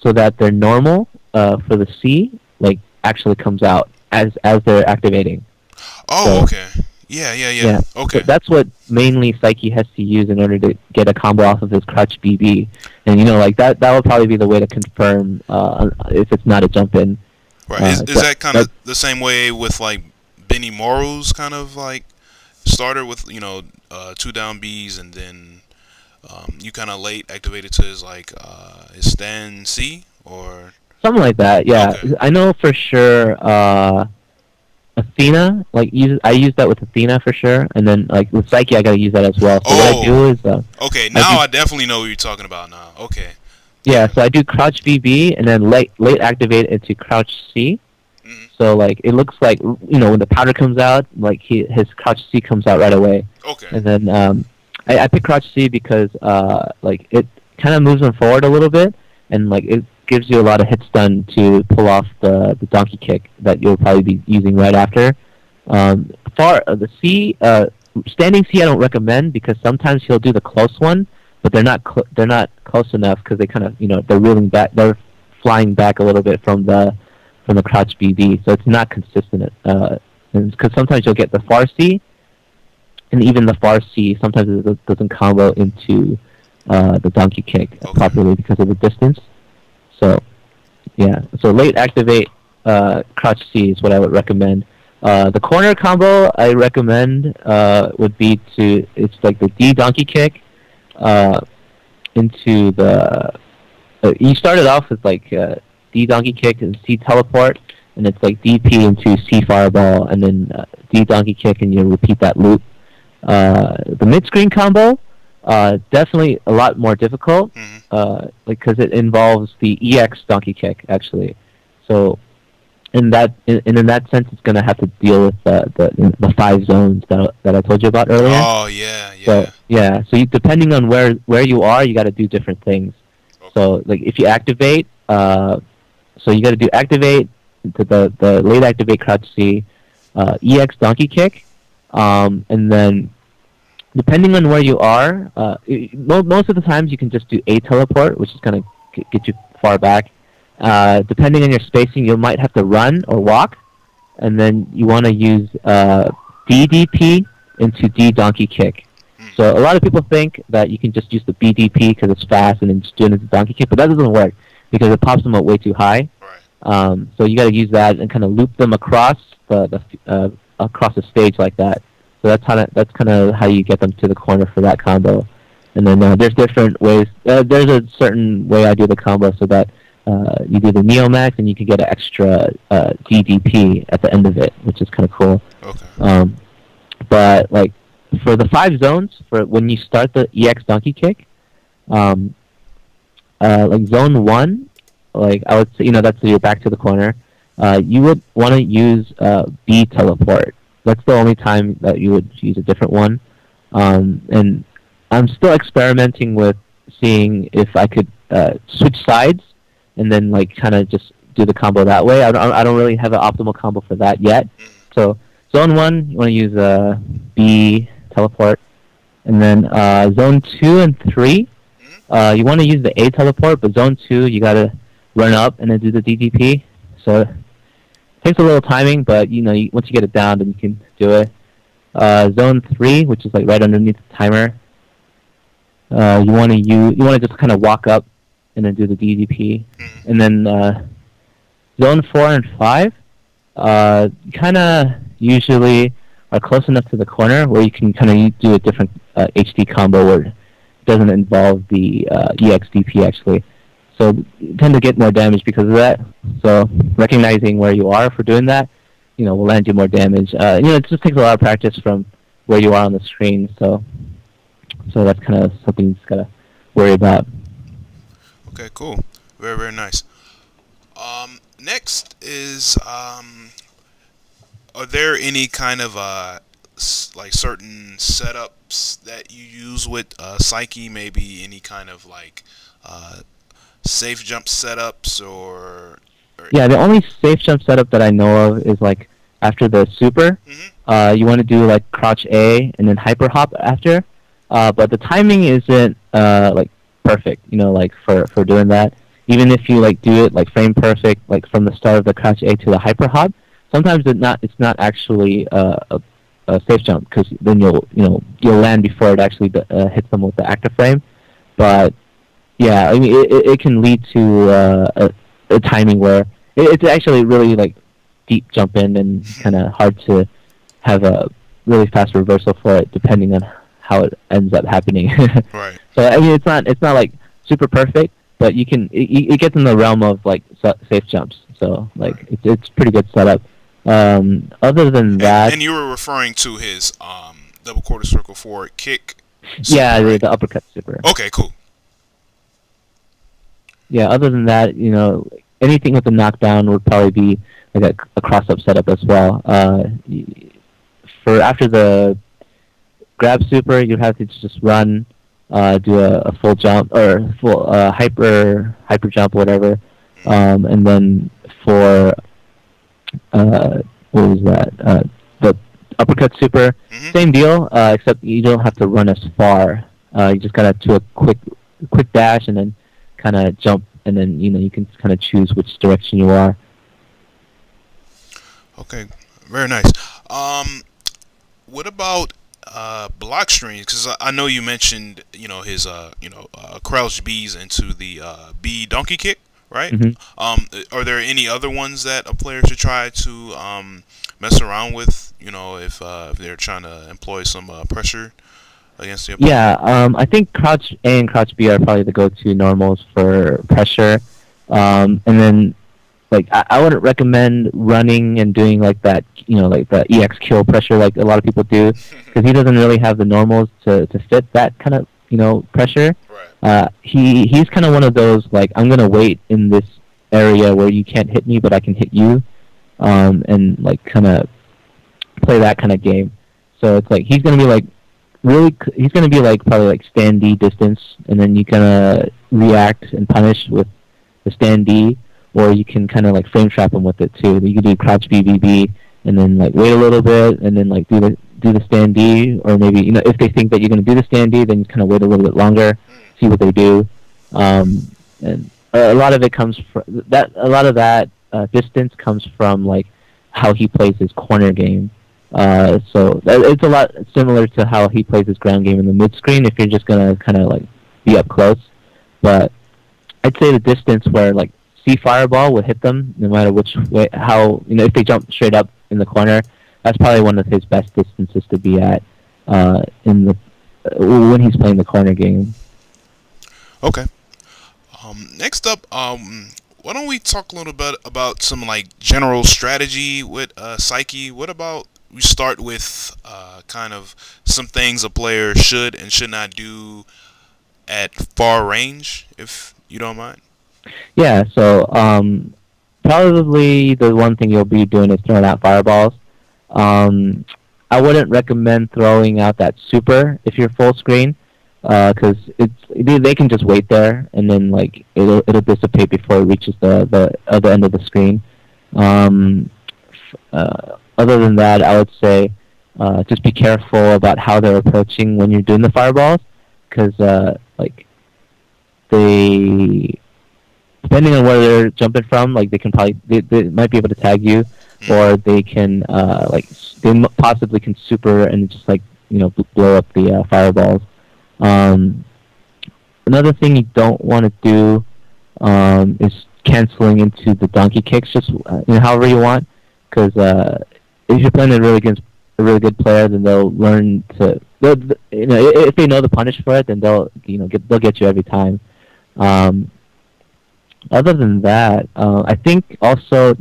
so that their normal for the C like actually comes out as they're activating. Oh, so, okay. Yeah. Okay. So that's what mainly Saiki has to use in order to get a combo off of his crouch BB, and like that would probably be the way to confirm if it's not a jump in. Right. Is that kind of the same way with like Benny Morrow's kind of like starter with 2 down Bs and then you kind of late activated to his like his stand C or something like that? Yeah, okay. I know for sure. Athena, like I use that with Athena for sure, and then like with Saiki, I gotta use that as well. So what I do is okay. Now I definitely know what you're talking about now. Okay. Yeah, so I do crouch BB and then late activate into crouch C. Mm-hmm. So like it looks like when the powder comes out, like his crouch C comes out right away. Okay. And then I pick crouch C because like it kind of moves him forward a little bit, and like it gives you a lot of hit stun to pull off the donkey kick that you'll probably be using right after. The C, standing C I don't recommend because sometimes he'll do the close one, but they're not close enough because they kind of they're reeling back, they're flying back a little bit from the crouch BB, so it's not consistent. Because sometimes you'll get the far C, and even the far C sometimes it doesn't combo into the donkey kick properly because of the distance. So, yeah. So late activate crouch C is what I would recommend. The corner combo I recommend would be it's like the D donkey kick into the. You started off with like D donkey kick and C teleport, and it's like DP into C fireball, and then D donkey kick, and you repeat that loop. The mid screen combo. Definitely a lot more difficult, because it involves the EX donkey kick actually. So, in that sense, it's gonna have to deal with the 5 zones that I told you about earlier. Oh yeah. So yeah, so depending on where you are, you got to do different things. Okay. So like if you activate, so you got to do activate the late activate crouch C, EX donkey kick, and then. Depending on where you are, most of the times you can just do A teleport, which is going to get you far back. Depending on your spacing, you might have to run or walk, and then you want to use DDP into D donkey kick. So a lot of people think that you can just use the BDP because it's fast and then just do it as a donkey kick, but that doesn't work because it pops them up way too high. Right. So you got to use that and kind of loop them across across the stage like that. So that's kind of how you get them to the corner for that combo. And then there's different ways. There's a certain way I do the combo so that you do the Neo Max and you can get an extra DDP at the end of it, which is kind of cool. Okay. But like for the 5 zones, for when you start the EX donkey kick, like zone 1, like I would say, that's your back to the corner. You would want to use B teleport. That's the only time that you would use a different one. And I'm still experimenting with seeing if I could switch sides and then like kind of just do the combo that way. I don't really have an optimal combo for that yet. So zone 1, you want to use B teleport. And then zone 2 and 3, you want to use the A teleport, but zone 2, you got to run up and then do the DDP. So takes a little timing, but once you get it down, then you can do it. Zone 3, which is like right underneath the timer. You want to just kind of walk up and then do the DDP, and then zone 4 and 5, kind of usually are close enough to the corner where you can kind of do a different HD combo where it doesn't involve the EXDP actually. So you tend to get more damage because of that. So recognizing where you are for doing that, will land you more damage. It just takes a lot of practice from where you are on the screen. So that's kind of something you just gotta worry about. Okay, cool. Very, very nice. Next is are there any kind of like certain setups that you use with Saiki? Maybe any kind of like safe jump setups or Yeah, the only safe jump setup that I know of is like after the super, Mhm. you want to do like crouch A and then hyper hop after. But the timing isn't like perfect, like for doing that. Even if you like do it like frame perfect, like from the start of the crouch A to the hyper hop, sometimes it's not actually a safe jump because then you'll land before it actually hits them with the active frame. But yeah, I mean it can lead to a timing where it's actually really like deep jump in and kind of hard to have a really fast reversal for it depending on how it ends up happening. Right. So I mean it's not like super perfect, but it gets in the realm of like safe jumps. So like Right. it's pretty good setup. Other than that, And you were referring to his double quarter circle forward kick. yeah, Super, right? the uppercut super. Okay, cool. Yeah, other than that, anything with the knockdown would probably be like a cross-up setup as well. For after the grab super, you have to just run, do a full jump or full hyper jump, whatever, and then for what was that? The uppercut super, Mhm. same deal, except you don't have to run as far. You just gotta do a quick dash and then kind of jump, and then you can kind of choose which direction you are. Okay, very nice. What about block strings? Because I know you mentioned his crouch B's into the B donkey kick, right? Hmm. Are there any other ones that a player should try to mess around with? If they're trying to employ some pressure against the opponent. Yeah, I think crouch A and crouch B are probably the go-to normals for pressure. And then, like, I wouldn't recommend running and doing like that, like the EX kill pressure like a lot of people do, because he doesn't really have the normals to fit that kind of, pressure. Right. He's kind of one of those, like, I'm going to wait in this area where you can't hit me, but I can hit you, and, like, kind of play that kind of game. So it's like, he's going to be, like, he's going to be like probably like stand D distance, and then you kind of react and punish with the stand D, or you can kind of like frame trap him with it too. You can do crouch BBB and then like wait a little bit and then like do the stand D, or maybe if they think that you're going to do the stand D, then you kind of wait a little bit longer, see what they do, and a lot of it comes from that. A lot of that distance comes from like how he plays his corner game. So it's a lot similar to how he plays his ground game in the mid screen. If you're just gonna kind of like be up close, but I'd say the distance where like C fireball would hit them no matter which way. How if they jump straight up in the corner, that's probably one of his best distances to be at in the when he's playing the corner game. Okay. Next up, why don't we talk a little bit about some like general strategy with Saiki? What about we start with kind of some things a player should and should not do at far range, if you don't mind. Yeah, so probably the one thing you'll be doing is throwing out fireballs. I wouldn't recommend throwing out that super if you're full screen, because they can just wait there and then like it'll dissipate before it reaches the other end of the screen. Other than that, I would say just be careful about how they're approaching when you're doing the fireballs, because like they, depending on where they're jumping from, like they can probably they might be able to tag you, or they can like possibly can super and just like blow up the fireballs. Another thing you don't want to do is canceling into the donkey kicks just however you want, because if you're playing a really good player, then they'll learn to if they know the punish for it, then they'll get you every time. Other than that, I think also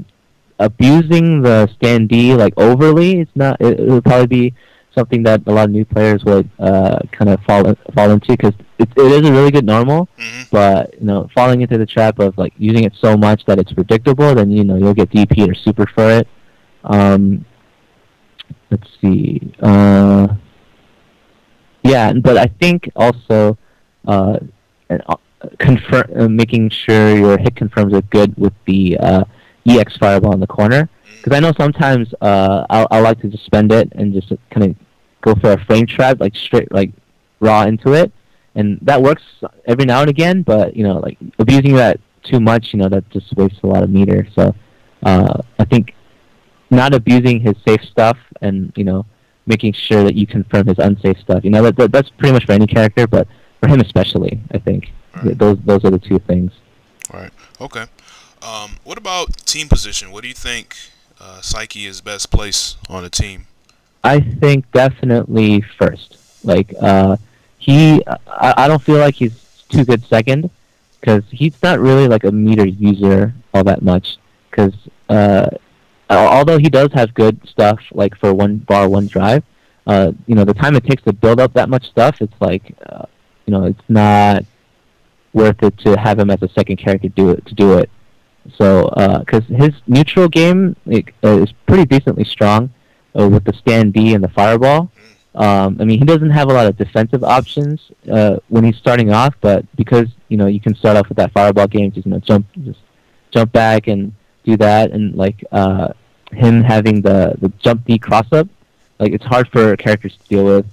abusing the standee like overly. It's not. It would probably be something that a lot of new players would kind of fall into because it is a really good normal, Hmm. but falling into the trap of like using it so much that it's predictable, then you'll get DP or super for it. Um, let's see. Yeah, but I think also uh, making sure your hit confirms are good with the EX fireball in the corner. Because I know sometimes I like to just spend it and just kind of go for a frame trap, like straight, like raw into it, and that works every now and again. But like abusing that too much, that just wastes a lot of meter. So I think not abusing his safe stuff and making sure that you confirm his unsafe stuff. That's pretty much for any character, but for him especially, I think Right. those are the two things. Right. Okay. What about team position? What do you think Saiki is best placed on a team? I think definitely first. Like I don't feel like he's too good second because he's not really like a meter user all that much. Because although he does have good stuff like for one bar one drive, the time it takes to build up that much stuff, it's like it's not worth it to have him as a second character to do it. So because his neutral game is pretty decently strong with the stand D and the fireball. I mean, he doesn't have a lot of defensive options when he's starting off, but because you can start off with that fireball game, just jump back and do that, and like him having the jump D cross up, like it's hard for characters to deal with.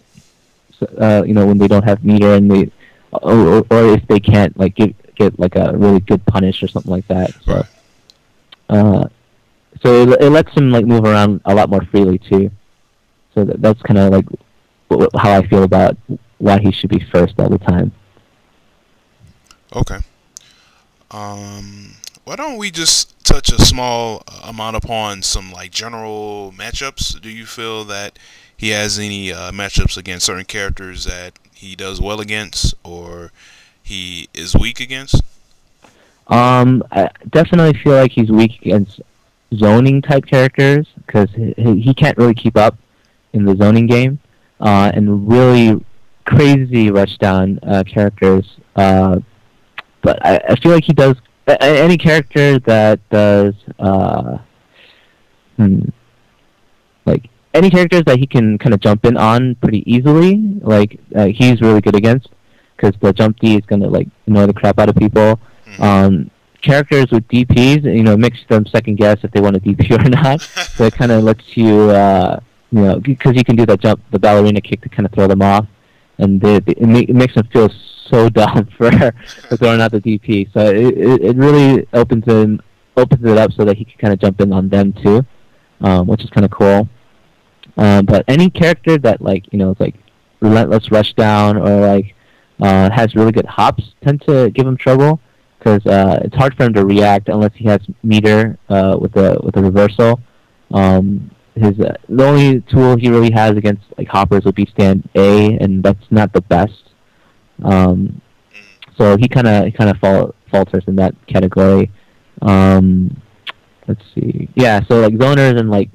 So, when they don't have meter and they or if they can't like get like a really good punish or something like that. So, so it lets him like move around a lot more freely too. So that's kind of like how I feel about why he should be first all the time. Okay. Why don't we just touch a small amount upon some like general matchups? Do you feel that he has any matchups against certain characters that he does well against, or he is weak against? I definitely feel like he's weak against zoning type characters because he can't really keep up in the zoning game, and really crazy rushdown characters. But I feel like he does any character that does like any characters that he can kind of jump in on pretty easily. Like he's really good against because the jump D is gonna like annoy the crap out of people. Characters with DPs, makes them second guess if they want to DP or not. So it kind of lets you, because you can do the ballerina kick to kind of throw them off, and it makes them feel so dumb for throwing out the DP. So it really opens it up so that he can kind of jump in on them too, which is kind of cool. But any character that is like relentless rush down or like has really good hops tend to give him trouble. Because it's hard for him to react unless he has meter with a reversal. The only tool he really has against like hoppers would be stand A, and that's not the best. So he kind of falters in that category. Let's see. Yeah, so like zoners and like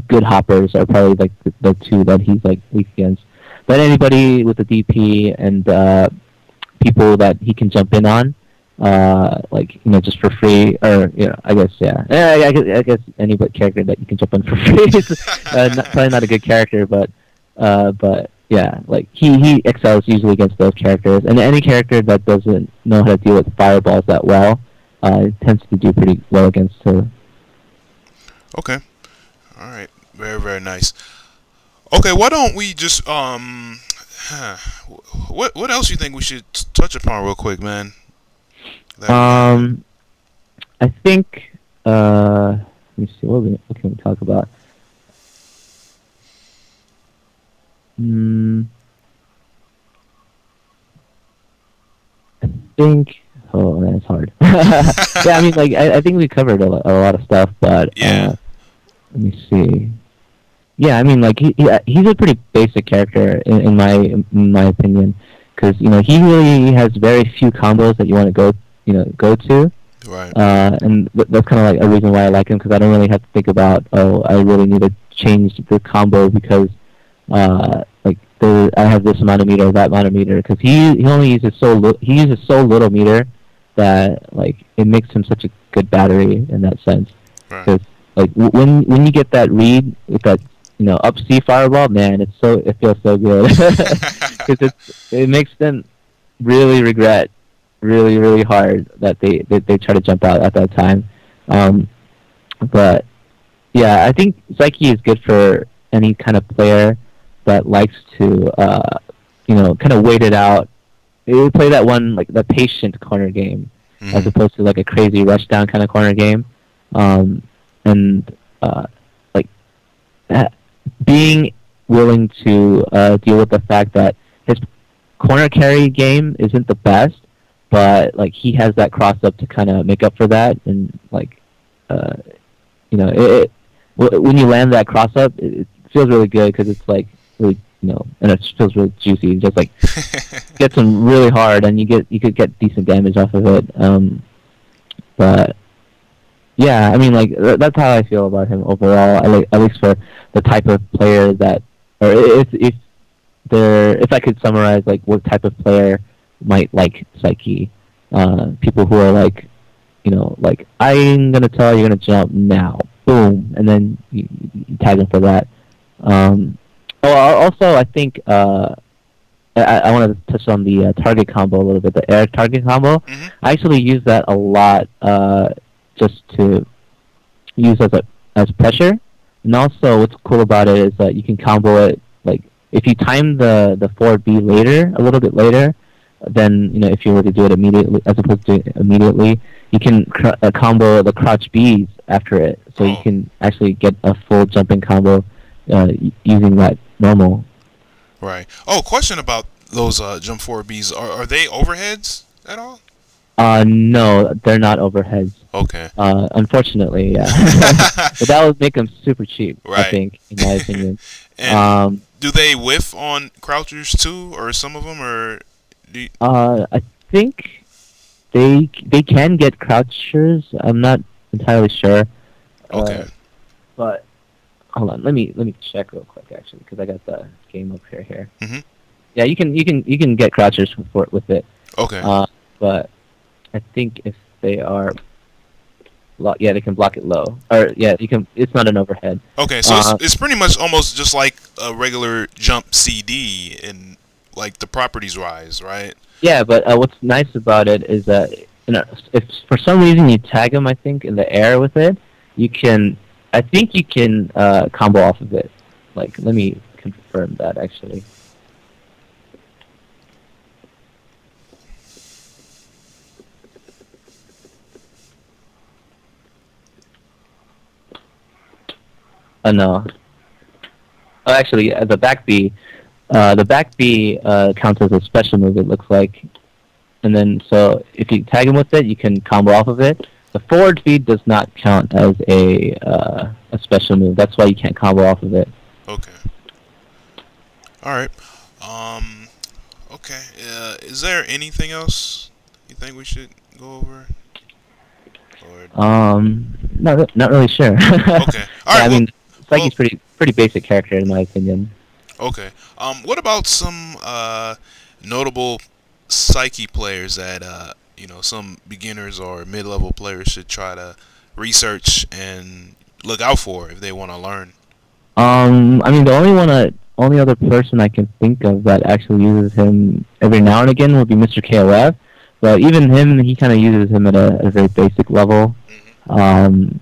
good hoppers are probably like the two that he's like weak against. But anybody with a DP and people that he can jump in on, just for free, or I guess I guess any character that you can jump in for free is probably not a good character, but yeah, like he excels usually against those characters, and any character that doesn't know how to deal with fireballs that well tends to do pretty well against her. Okay. All right. Very, very nice. Okay, why don't we just what else you think we should touch upon real quick, man? I think let me see what can we talk about. I think man, it's hard. Yeah, I mean, like I think we covered a lot of stuff, but yeah. Let me see. Yeah, I mean, like he's a pretty basic character in my opinion, because he really has very few combos that you want to go go to. Right. And that's kind of like a reason why I like him, because I don't really have to think about, oh, I really need to change the combo because like I have this amount of meter or that amount of meter, because he only uses he uses so little meter that like it makes him such a good battery in that sense. Right. Because like when you get that read with that up C fireball, man, it feels so good because it makes them really regret really, really hard that they try to jump out at that time. But yeah, I think Saiki is good for any kind of player that likes to kind of wait it out. They play that one, like the patient corner game, as opposed to like a crazy rush down kind of corner game. And like being willing to deal with the fact that his corner carry game isn't the best, but like he has that cross up to kind of make up for that, and like when you land that cross up, it feels really good because it's like really and it feels really juicy. Just like gets them really hard, and you could get decent damage off of it. But yeah, I mean, like that's how I feel about him overall. At least for the type of player that, or if I could summarize like what type of player might like Saiki, people who are like, like I'm gonna tell you, you're gonna jump now, boom, and then you tag him for that. Also, I think I want to touch on the target combo a little bit, the air target combo. Mm-hmm. I actually use that a lot, just to use as pressure. And also, what's cool about it is that you can combo it, like if you time the forward B later, a little bit later, then if you were to do it immediately, as opposed to immediately, you can combo the crouch Bs after it, so you can actually get a full jumping combo using that normal. Right. Oh, question about those jump forward Bs. Are they overheads at all? No, they're not overheads. Okay. Unfortunately, yeah. But that would make them super cheap, right. I think, in my opinion. And do they whiff on crouchers too, or some of them, or? I think they can get crouchers. I'm not entirely sure. Okay. But hold on, let me check real quick actually, because I got the game up here. Mm-hmm. Yeah, you can get crouchers with it. Okay. But I think if they are, they can block it low. Or yeah, you can. It's not an overhead. Okay, so it's pretty much almost just like a regular jump CD in like the properties wise, right? Yeah, but what's nice about it is that if for some reason you tag them, I think in the air with it, I think you can combo off of it. Like, let me confirm that actually. No. Oh, actually, the back B counts as a special move, it looks like. And then, so if you tag him with it, you can combo off of it. The forward feed does not count as a special move. That's why you can't combo off of it. Okay. All right. Okay. Is there anything else you think we should go over? Not really sure. Okay. All right. I mean, Saiki's pretty basic character in my opinion. Okay. What about some notable Saiki players that some beginners or mid-level players should try to research and look out for if they want to learn? I mean, the only other person I can think of that actually uses him every now and again would be Mr. KOF. But even him, he kind of uses him at a very basic level. Mm-hmm.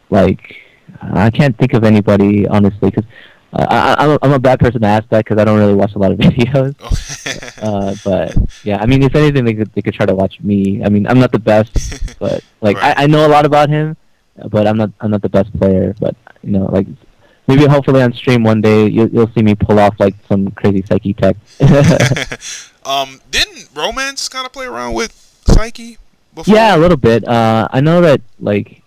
Like, I can't think of anybody, honestly, because I'm a bad person to ask that because I don't really watch a lot of videos. But yeah, I mean, if anything, they could try to watch me. I mean, I'm not the best, but like right. I know a lot about him, but I'm not the best player. But like maybe hopefully on stream one day you'll see me pull off like some crazy Saiki tech. Didn't Romance kind of play around with Saiki before? Yeah, a little bit. I know that like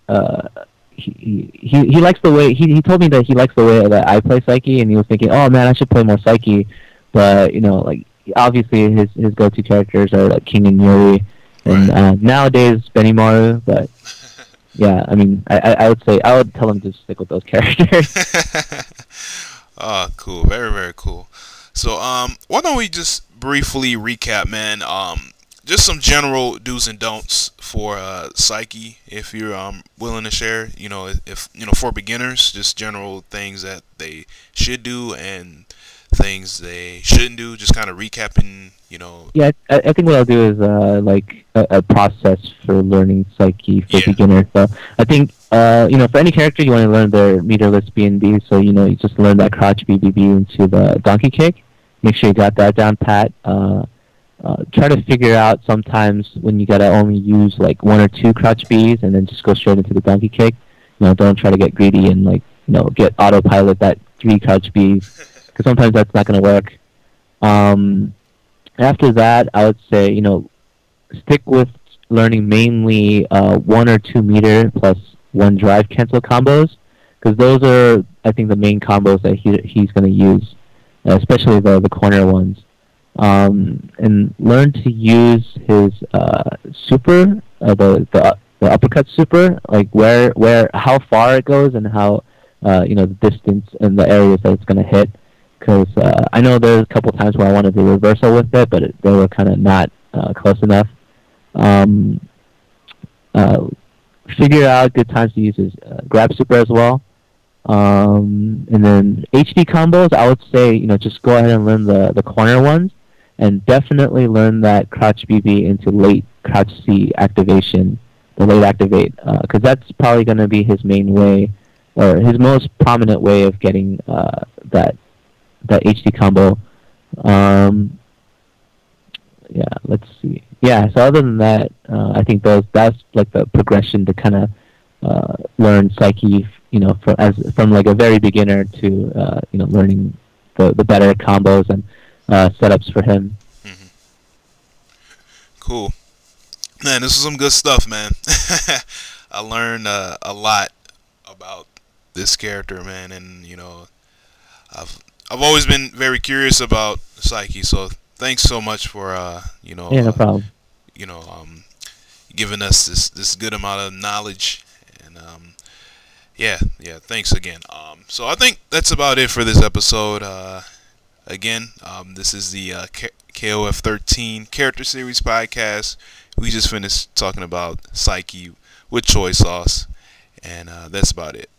he likes the way he told me that he likes the way that I play Saiki, and he was thinking, oh man, I should play more Saiki. But like obviously his go-to characters are like King and Yuri, And Right. nowadays, Benimaru, but yeah, I mean, I would say I would tell him to stick with those characters. Cool. Very, very cool. So, why don't we just briefly recap, man? Just some general do's and don'ts for Saiki, if you're willing to share. If for beginners, just general things that they should do and things they shouldn't do. Just kind of recapping. Yeah, I think what I'll do is like a process for learning Psyche for Yeah. beginners. So I think for any character you want to learn their meterless B&B. So you just learn that crouch BBB into the donkey kick. Make sure you got that down pat. Try to figure out sometimes when you gotta only use like one or two crouch Bs and then just go straight into the donkey kick. Don't try to get greedy and get autopilot that three crouch Bs because sometimes that's not gonna work. After that, I would say stick with learning mainly 1 or 2 meter plus one drive cancel combos because those are I think the main combos that he's gonna use, especially the corner ones. And learn to use his super, the uppercut super, like where how far it goes and how the distance and the areas that it's gonna hit. Because I know there's a couple times where I wanted to reversal with it, but they were kind of not close enough. Um, Figure out good times to use his grab super as well. And then HD combos, I would say just go ahead and learn the corner ones. And definitely learn that crouch BB into late crouch C activation, the late activate, because that's probably going to be his main way, or his most prominent way of getting that HD combo. Yeah, let's see. Yeah, so other than that, I think that's like the progression to kind of learn Psyche, from like a very beginner to learning the better combos and setups for him. Hmm. Cool. Man, this is some good stuff, man. I learned a lot about this character, man, and I've I've always been very curious about Psyche. So thanks so much for Yeah, no problem. you know giving us this good amount of knowledge, and yeah, thanks again. So I think that's about it for this episode. Again, this is the KOF 13 Character Series podcast. We just finished talking about Psyche with Choysauce, and that's about it.